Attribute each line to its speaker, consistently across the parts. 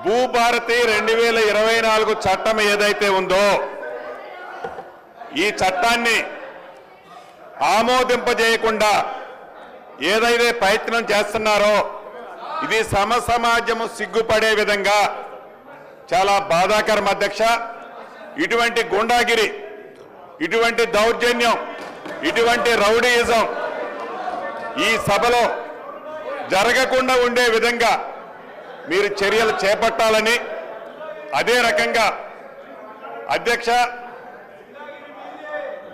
Speaker 1: భూభారతి 2024 చట్టం ఏదైతే ఉందో ఈ చట్టాన్ని ఆమోదింపజేయకుండా ఏదైతే ప్రయత్నం చేస్తున్నారో ఇది సమాజము సిగ్గుపడే విధంగా చాలా బాధాకరం అధ్యక్ష. ఇటువంటి గుండాగిరి, ఇటువంటి దౌర్జన్యం, ఇటువంటి రౌడీయిజం ఈ సభలో జరగకుండా ఉండే విధంగా మీరు చర్యలు చేపట్టాలని, అదే రకంగా అధ్యక్ష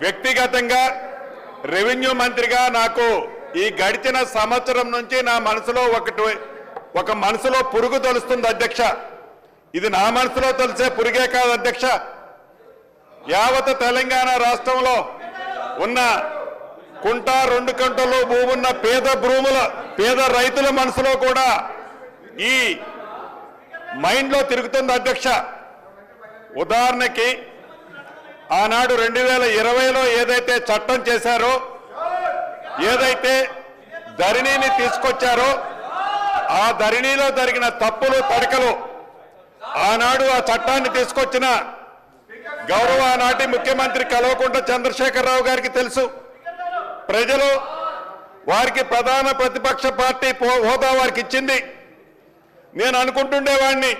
Speaker 1: వ్యక్తిగతంగా రెవెన్యూ మంత్రిగా నాకు ఈ గడిచిన సంవత్సరం నుంచి నా మనసులో ఒక మనసులో పురుగు తొలుస్తుంది అధ్యక్ష. ఇది నా మనసులో తొలిసే పురుగే కాదు అధ్యక్ష, యావత్ తెలంగాణ రాష్ట్రంలో ఉన్న కుంట 2 కుంటలు భూమున్న పేద రైతుల మనసులో కూడా ఈ మైండ్లో తిరుగుతుంది అధ్యక్ష. ఉదాహరణకి ఆనాడు 2020లో ఏదైతే చట్టం చేశారో, ఏదైతే ధరణిని తీసుకొచ్చారో ఆ ధరణిలో జరిగిన తప్పులు తడకలు ఆనాడు ఆ చట్టాన్ని తీసుకొచ్చిన గౌరవ ఆనాటి ముఖ్యమంత్రి కల్వకుంట్ల చంద్రశేఖరరావు గారికి తెలుసు. ప్రజలు వారికి ప్రధాన ప్రతిపక్ష పార్టీ హోదా వారికి ఇచ్చింది. నేను అనుకుంటుండేవాడిని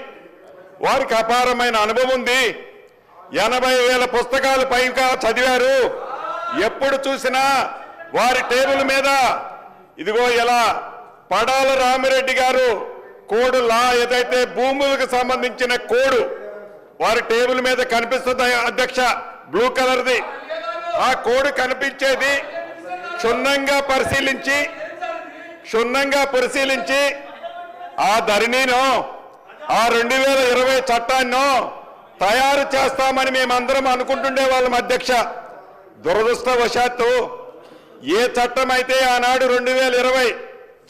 Speaker 1: వారికి అపారమైన అనుభవం ఉంది, 80,000 పుస్తకాలు పైగా చదివారు, ఎప్పుడు చూసినా వారి టేబుల్ మీద ఇదిగో ఇలా పడాల రామిరెడ్డి గారు కోడ్ లా ఏదైతే భూములకు సంబంధించిన కోడ్ వారి టేబుల్ మీద కనిపిస్తుంది అధ్యక్ష, బ్లూ కలర్ది. ఆ కోడ్ కనిపించేది క్షుణ్ణంగా పరిశీలించి ఆ ధరణిను ఆ 2020 చట్టాన్ని తయారు చేస్తామని మేమందరం అనుకుంటుండే వాళ్ళం అధ్యక్ష. దురదృష్టవశాత్తు ఏ చట్టం అయితే ఆనాడు 2020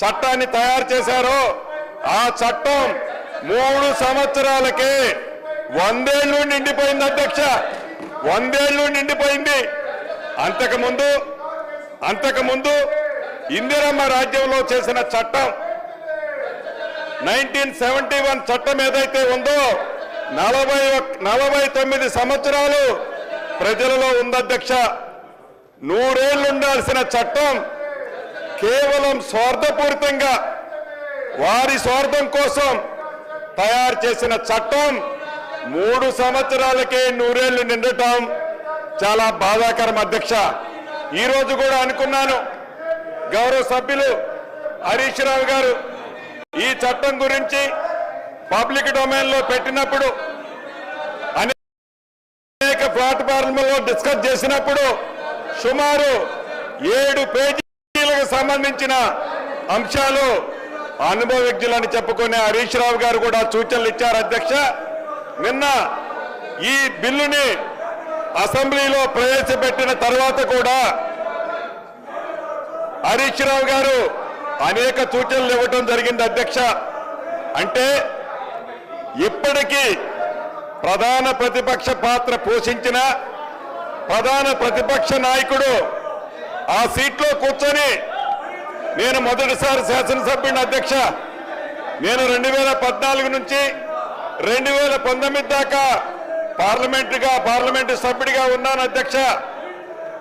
Speaker 1: చట్టాన్ని తయారు చేశారో ఆ చట్టం 3 సంవత్సరాలకే 100 ఏళ్ళు నిండిపోయింది అధ్యక్ష, 100 ఏళ్ళు నిండిపోయింది. అంతకుముందు ఇందిరమ్మ రాజ్యంలో చేసిన చట్టం 1971 చట్టం ఏదైతే ఉందో 49 సంవత్సరాలు ప్రజలలో ఉంది అధ్యక్ష. 100 ఏళ్ళు ఉండాల్సిన చట్టం కేవలం స్వార్థపూరితంగా వారి స్వార్థం కోసం తయారు చేసిన చట్టం 3 సంవత్సరాలకే 100 ఏళ్ళు నిండటం చాలా బాధాకరం అధ్యక్ష. ఈ రోజు కూడా అనుకున్నాను, గౌరవ సభ్యులు హరీష్ రావు గారు ఈ చట్టం గురించి పబ్లిక్ డొమైన్ లో పెట్టినప్పుడు అనేక ప్లాట్ఫామ్లలో డిస్కస్ చేసినప్పుడు సుమారు 7 పేజీలకు సంబంధించిన అంశాలు అనుభవజ్ఞులని చెప్పుకునే హరీష్ రావు గారు కూడా సూచనలు ఇచ్చారు అధ్యక్ష. నిన్న ఈ బిల్లుని అసెంబ్లీలో ప్రవేశపెట్టిన తర్వాత కూడా హరీష్ రావు గారు అనేక సూచనలు ఇవ్వటం జరిగింది అధ్యక్ష. అంటే ఇప్పటికీ ప్రధాన ప్రతిపక్ష పాత్ర పోషించిన ప్రధాన ప్రతిపక్ష నాయకుడు ఆ సీట్లో కూర్చొని, నేను మొదటిసారి శాసనసభ్యుని అధ్యక్ష, నేను 2014 నుంచి 2019 దాకా పార్లమెంటు సభ్యుడిగా ఉన్నాను అధ్యక్ష.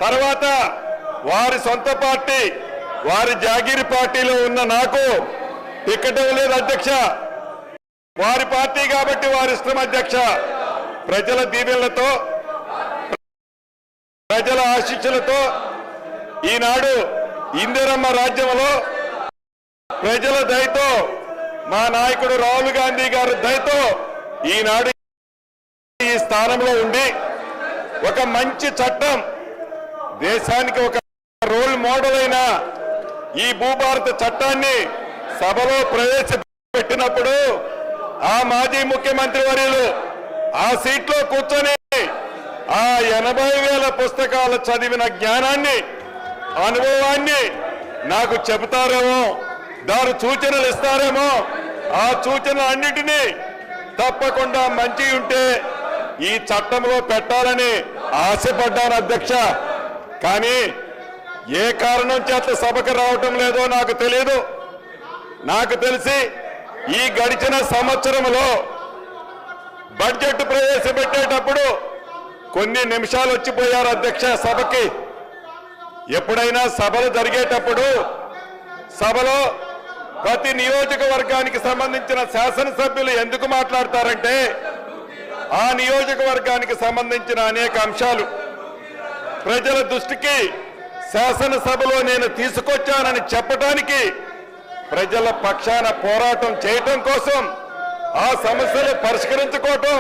Speaker 1: తర్వాత వారి సొంత పార్టీ వారి జాగీరి పార్టీలో ఉన్న నాకు టికెట్ ఇవ్వలేదు అధ్యక్ష. వారి పార్టీ కాబట్టి వారి ఇష్టం అధ్యక్ష. ప్రజల దీవెనలతో ప్రజల ఆశీస్సులతో ఈనాడు ఇందిరమ్మ రాజ్యంలో ప్రజల దయతో మా నాయకుడు రాహుల్ గాంధీ గారి దయతో ఈనాడు ఈ స్థానంలో ఉండి ఒక మంచి చట్టం దేశానికి ఒక రోల్ మోడల్ అయిన ఈ భూభారత చట్టాన్ని సభలో ప్రవేశపెట్టినప్పుడు ఆ మాజీ ముఖ్యమంత్రి వర్యులు ఆ సీట్లో కూర్చొని ఆ 80,000 పుస్తకాలు చదివిన జ్ఞానాన్ని అనుభవాన్ని నాకు చెబుతారేమో, దాని సూచనలు ఇస్తారేమో, ఆ సూచనలు అన్నిటినీ తప్పకుండా మంచి ఉంటే ఈ చట్టంలో పెట్టాలని ఆశపడ్డాను అధ్యక్ష. కానీ ఏ కారణం చేత సభకు రావటం లేదో నాకు తెలియదు. నాకు తెలిసి ఈ గడిచిన సంవత్సరంలో బడ్జెట్ ప్రవేశపెట్టేటప్పుడు కొన్ని నిమిషాలు వచ్చిపోయారు అధ్యక్ష సభకి. ఎప్పుడైనా సభలు జరిగేటప్పుడు సభలో ప్రతి నియోజకవర్గానికి సంబంధించిన శాసనసభ్యులు ఎందుకు మాట్లాడతారంటే ఆ నియోజకవర్గానికి సంబంధించిన అనేక అంశాలు ప్రజల దృష్టికి శాసనసభలో నేను తీసుకొచ్చానని చెప్పడానికి, ప్రజల పక్షాన పోరాటం చేయటం కోసం, ఆ సమస్యలు పరిష్కరించుకోవటం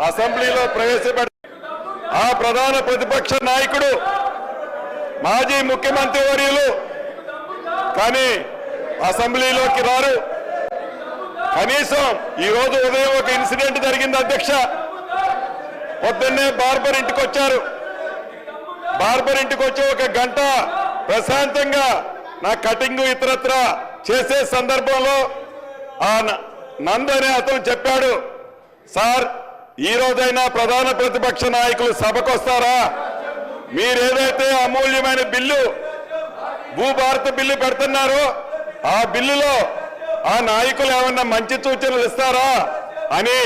Speaker 1: అసెంబ్లీలో ప్రవేశపెట్ట ఆ ప్రధాన ప్రతిపక్ష నాయకుడు మాజీ ముఖ్యమంత్రి వర్యులు కానీ అసెంబ్లీలోకి రారు. కనీసం ఈ రోజు ఉదయం ఒక ఇన్సిడెంట్ జరిగింది అధ్యక్ష. పొద్దున్నే బార్బర్ ఇంటికి వచ్చారు. బార్బర్ ఇంటికి వచ్చి ఒక గంట ప్రశాంతంగా నా కటింగ్ ఇతరత్ర చేసే సందర్భంలో ఆ నంద్ అనే అతను చెప్పాడు, సార్ ఈ రోజైనా ప్రధాన ప్రతిపక్ష నాయకులు సభకు వస్తారా? మీరేదైతే అమూల్యమైన బిల్లు భూభారత బిల్లు పెడుతున్నారో ఆ బిల్లులో ఆ నాయకులు ఏమన్నా మంచి సూచనలు ఇస్తారా అని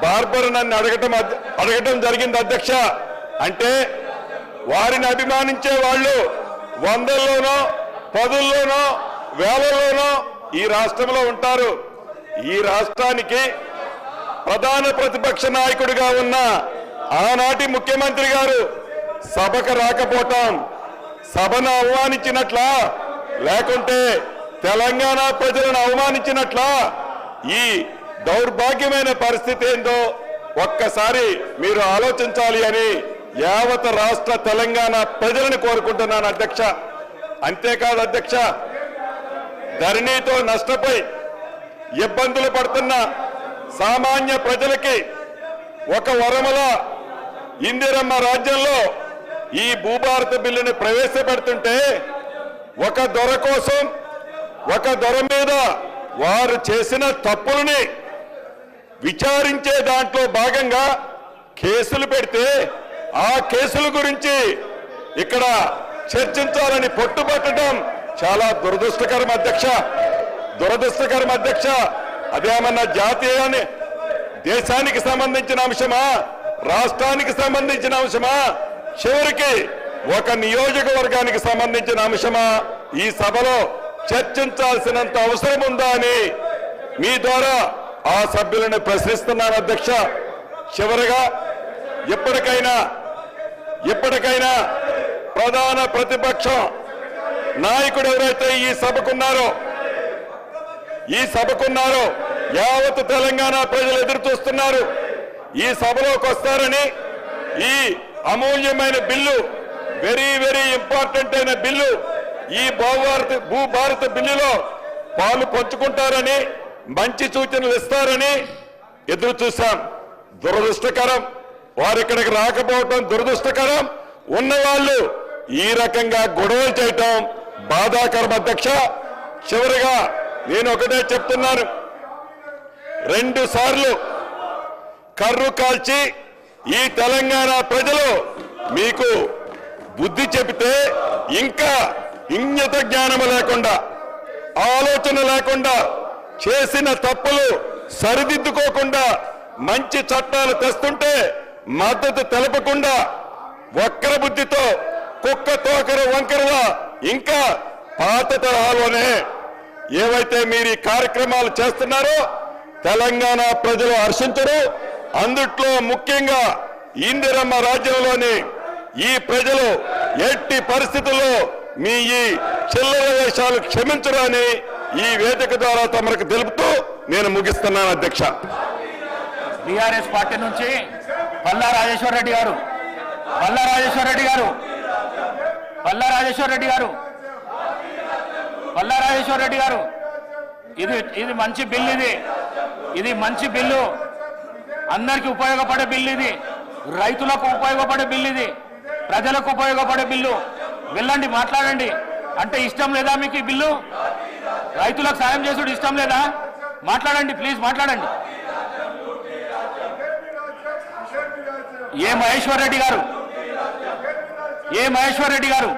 Speaker 1: బార్బర్ నన్ను అడగటం జరిగింది అధ్యక్ష. అంటే వారిని అభిమానించే వాళ్ళు వందల్లోనో పదుల్లోనో వేలల్లోనో ఈ రాష్ట్రంలో ఉంటారు. ఈ రాష్ట్రానికి ప్రధాన ప్రతిపక్ష నాయకుడిగా ఉన్న ఆనాటి ముఖ్యమంత్రి గారు సభకు రాకపోవటం సభను అవమానించినట్లా, లేకుంటే తెలంగాణ ప్రజలను అవమానించినట్లా? ఈ దౌర్భాగ్యమైన పరిస్థితి ఏందో ఒక్కసారి మీరు ఆలోచించాలి అని యావత్ రాష్ట్ర తెలంగాణ ప్రజలను కోరుకుంటున్నాను అధ్యక్ష. అంతేకాదు అధ్యక్ష, ధరణితో నష్టపోయి ఇబ్బందులు పడుతున్న సామాన్య ప్రజలకి ఒక వరముల ఇందిరమ్మ రాజ్యంలో ఈ భూభారత బిల్లుని ప్రవేశపెడుతుంటే ఒక దొర కోసం, ఒక దొర మీద వారు చేసిన తప్పులని విచారించే దాంట్లో భాగంగా కేసులు పెడితే ఆ కేసుల గురించి ఇక్కడ చర్చించాలని పట్టుబట్టడం చాలా దురదృష్టకరం అధ్యక్ష. దురదృష్టకరం అధ్యక్ష. అదేమన్నా జాతీయాన్ని దేశానికి సంబంధించిన అంశమా, రాష్ట్రానికి సంబంధించిన అంశమా, చివరికి ఒక నియోజకవర్గానికి సంబంధించిన అంశమా ఈ సభలో చర్చించాల్సినంత అవసరం ఉందా అని మీ ద్వారా ఆ సభ్యులను ప్రశ్నిస్తున్నాను అధ్యక్ష. చివరిగా ఇప్పటికైనా ప్రధాన ప్రతిపక్షం నాయకుడు ఎవరైతే ఈ సభకున్నారో యావత్ తెలంగాణ ప్రజలు ఎదురు చూస్తున్నారు. ఈ సభలోకి వస్తారని, ఈ అమూల్యమైన బిల్లు, వెరీ వెరీ ఇంపార్టెంట్ అయిన బిల్లు, ఈ భూభారత బిల్లులో పాలు పంచుకుంటారని, మంచి సూచనలు ఇస్తారని ఎదురు చూశాం. దురదృష్టకరం, వారు ఇక్కడికి రాకపోవటం దురదృష్టకరం. ఉన్నవాళ్ళు ఈ రకంగా గొడవలు చేయటం బాధాకరం అధ్యక్ష. చివరిగా నేను ఒకటే చెప్తున్నాను, 2 సార్లు కర్రు కాల్చి ఈ తెలంగాణ ప్రజలు మీకు బుద్ధి చెబితే ఇంకా ఇంగిత జ్ఞానము లేకుండా, ఆలోచన లేకుండా, చేసిన తప్పులు సరిదిద్దుకోకుండా మంచి చట్టాలు తెస్తుంటే మద్దతు తెలపకుండా వక్ర బుద్ధితో కుక్క తోకరు వంకరగా ఇంకా పాత తరహాలోనే ఏవైతే మీరు ఈ కార్యక్రమాలు చేస్తున్నారో తెలంగాణ ప్రజలు హర్షించరు. అందుట్లో ముఖ్యంగా ఇందిరమ్మ రాజ్యంలోని ఈ ప్రజలు ఎట్టి పరిస్థితుల్లో మీ ఈ చిల్లర వేషాలు క్షమించరు అని ఈ వేదిక ద్వారా తమకు తెలుపుతూ నేను ముగిస్తున్నాను అధ్యక్ష.
Speaker 2: బీఆర్ఎస్ పార్టీ నుంచి పల్లా రాజేశ్వర్ రెడ్డి గారు ఇది మంచి బిల్, ఇది మంచి బిల్లు, అందరికి ఉపయోగపడే బిల్, ఇది రైతులకు ఉపయోగపడే బిల్, ఇది ప్రజలకు ఉపయోగపడే బిల్లు. వెళ్ళండి, మాట్లాడండి. అంటే ఇష్టం లేదా మీకు ఈ బిల్లు? రైతులకు సాయం చేసుడు ఇష్టం లేదా? మాట్లాడండి, ప్లీజ్ మాట్లాడండి. ఏ మహేశ్వర్ రెడ్డి గారు